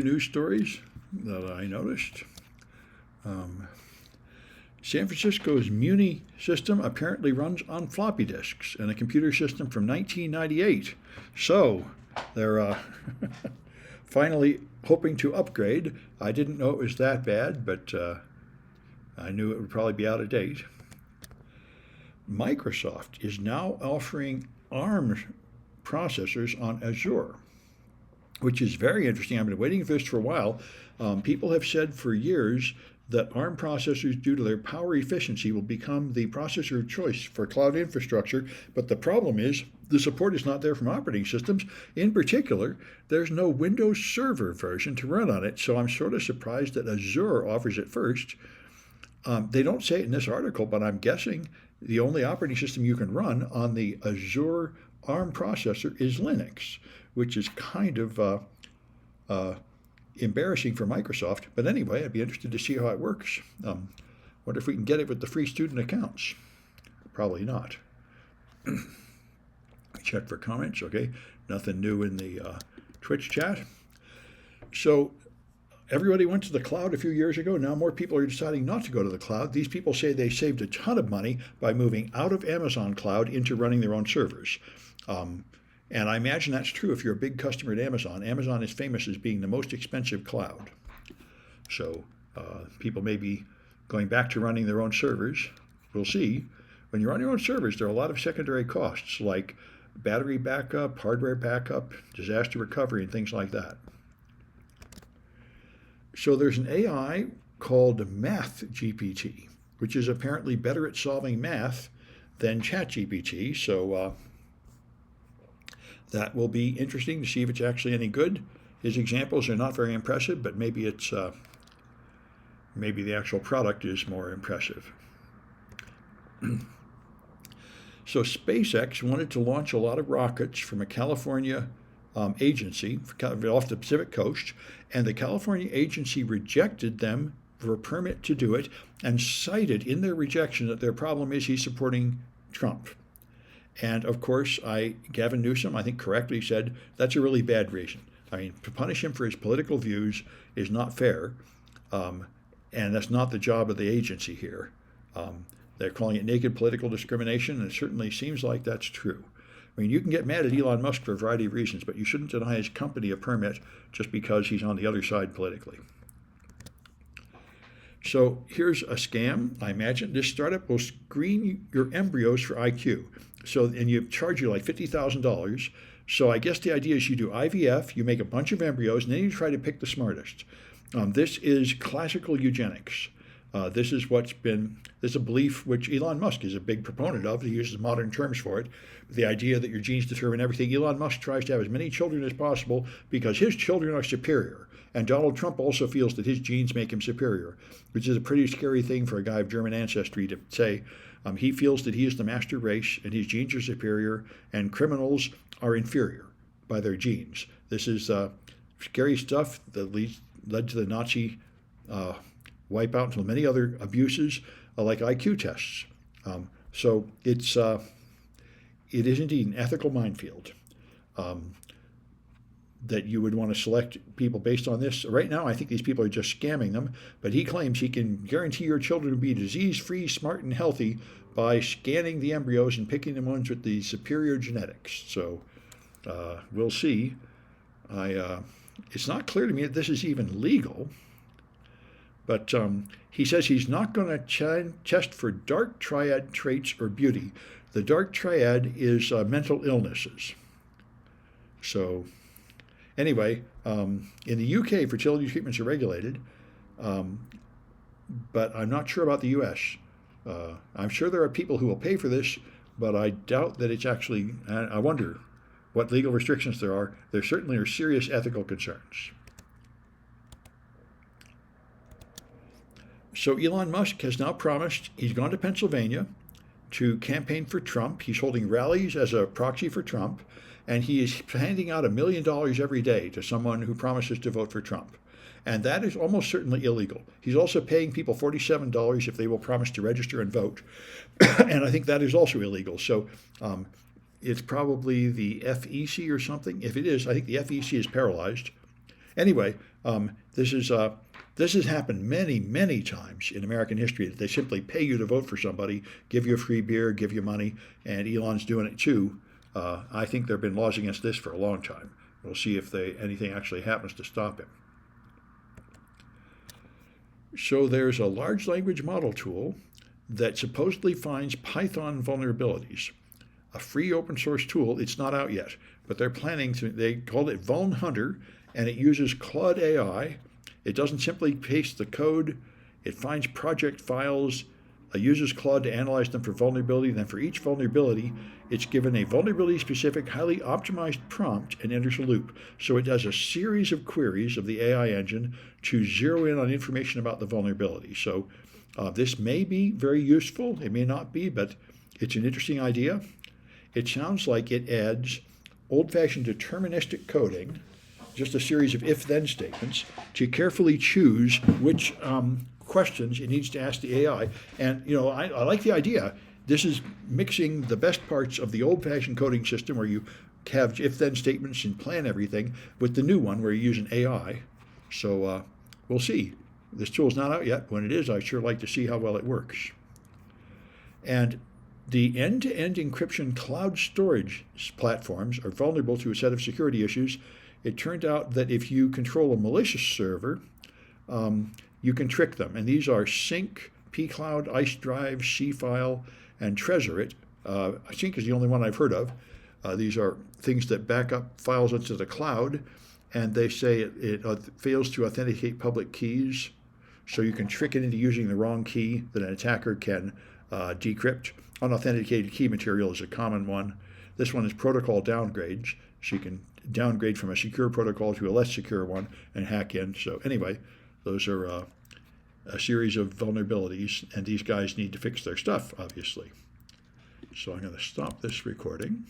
News stories that I noticed. San Francisco's Muni system apparently runs on floppy disks and a computer system from 1998. So they're finally hoping to upgrade. I didn't know it was that bad, but I knew it would probably be out of date. Microsoft is now offering ARM processors on Azure, which is very interesting. I've been waiting for this for a while. People have said for years that ARM processors, due to their power efficiency, will become the processor of choice for cloud infrastructure. But the problem is the support is not there from operating systems. In particular, there's no Windows Server version to run on it. So I'm sort of surprised that Azure offers it first. They don't say it in this article, but I'm guessing the only operating system you can run on the Azure ARM processor is Linux, which is kind of embarrassing for Microsoft. But anyway, I'd be interested to see how it works. Wonder if we can get it with the free student accounts. Probably not. Check for comments. Okay, nothing new in the Twitch chat. So everybody went to the cloud a few years ago. Now more people are deciding not to go to the cloud. These people say they saved a ton of money by moving out of Amazon cloud into running their own servers. And I imagine that's true if you're a big customer at Amazon. Amazon is famous as being the most expensive cloud. So people may be going back to running their own servers. We'll see. When you're on your own servers, there are a lot of secondary costs like battery backup, hardware backup, disaster recovery, and things like that. So there's an AI called MathGPT, which is apparently better at solving math than ChatGPT. So that will be interesting to see if it's actually any good. His examples are not very impressive, but maybe it's maybe the actual product is more impressive. So SpaceX wanted to launch a lot of rockets from a California agency off the Pacific coast, and the California agency rejected them for a permit to do it and cited in their rejection that their problem is he's supporting Trump. And of course, Gavin Newsom, I think correctly said, that's a really bad reason. I mean, to punish him for his political views is not fair, and that's not the job of the agency here. They're calling it naked political discrimination, and it certainly seems like that's true. I mean, you can get mad at Elon Musk for a variety of reasons, but you shouldn't deny his company a permit just because he's on the other side politically. So here's a scam. I imagine this startup will screen your embryos for IQ. So, and you charge you like $50,000. So I guess the idea is you do IVF, you make a bunch of embryos, and then you try to pick the smartest. This is classical eugenics. This is a belief which Elon Musk is a big proponent of. He uses modern terms for it. The idea that your genes determine everything. Elon Musk tries to have as many children as possible because his children are superior. And Donald Trump also feels that his genes make him superior, which is a pretty scary thing for a guy of German ancestry to say. He feels that he is the master race and his genes are superior and criminals are inferior by their genes. This is scary stuff that led to the Nazi wipeout and many other abuses like IQ tests. So it is indeed an ethical minefield that you would want to select people based on this. Right now, I think these people are just scamming them, but he claims he can guarantee your children will be disease-free, smart, and healthy by scanning the embryos and picking the ones with the superior genetics. So we'll see. It's not clear to me that this is even legal, but he says he's not going to test for dark triad traits or beauty. The dark triad is mental illnesses. So anyway, in the UK, fertility treatments are regulated, but I'm not sure about the US. I'm sure there are people who will pay for this, but I doubt that it's actually, I wonder what legal restrictions there are. There certainly are serious ethical concerns. So Elon Musk has now promised he's gone to Pennsylvania to campaign for Trump. He's holding rallies as a proxy for Trump, and he is handing out $1 million every day to someone who promises to vote for Trump. And that is almost certainly illegal. He's also paying people $47 if they will promise to register and vote. And I think that is also illegal. So it's probably the FEC or something. If it is, I think the FEC is paralyzed. Anyway, this has happened many, many times in American history, that they simply pay you to vote for somebody, give you a free beer, give you money, and Elon's doing it too. I think there have been laws against this for a long time. We'll see if anything actually happens to stop him. So there's a large language model tool that supposedly finds Python vulnerabilities. A free open source tool. It's not out yet, but they're planning to, they called it Vuln Hunter, and it uses Claude AI. It doesn't simply paste the code. It finds project files, uses Claude to analyze them for vulnerability. Then for each vulnerability, it's given a vulnerability-specific, highly optimized prompt and enters a loop. So it does a series of queries of the AI engine to zero in on information about the vulnerability. So this may be very useful. It may not be, but it's an interesting idea. It sounds like it adds old-fashioned deterministic coding, just a series of if-then statements, to carefully choose which questions it needs to ask the AI. And, you know, I like the idea. This is mixing the best parts of the old-fashioned coding system where you have if-then statements and plan everything with the new one where you use an AI. So we'll see. This tool is not out yet. When it is, I'd sure like to see how well it works. And the end-to-end encryption cloud storage platforms are vulnerable to a set of security issues. It turned out that if you control a malicious server, you can trick them. And these are Sync, pCloud, IceDrive, Cfile, and Trezorit. Sync is the only one I've heard of. These are things that back up files into the cloud, and they say it fails to authenticate public keys, so you can trick it into using the wrong key that an attacker can decrypt. Unauthenticated key material is a common one. This one is protocol downgrades, so you can downgrade from a secure protocol to a less secure one and hack in. So anyway, those are a series of vulnerabilities, and these guys need to fix their stuff, obviously. So I'm going to stop this recording.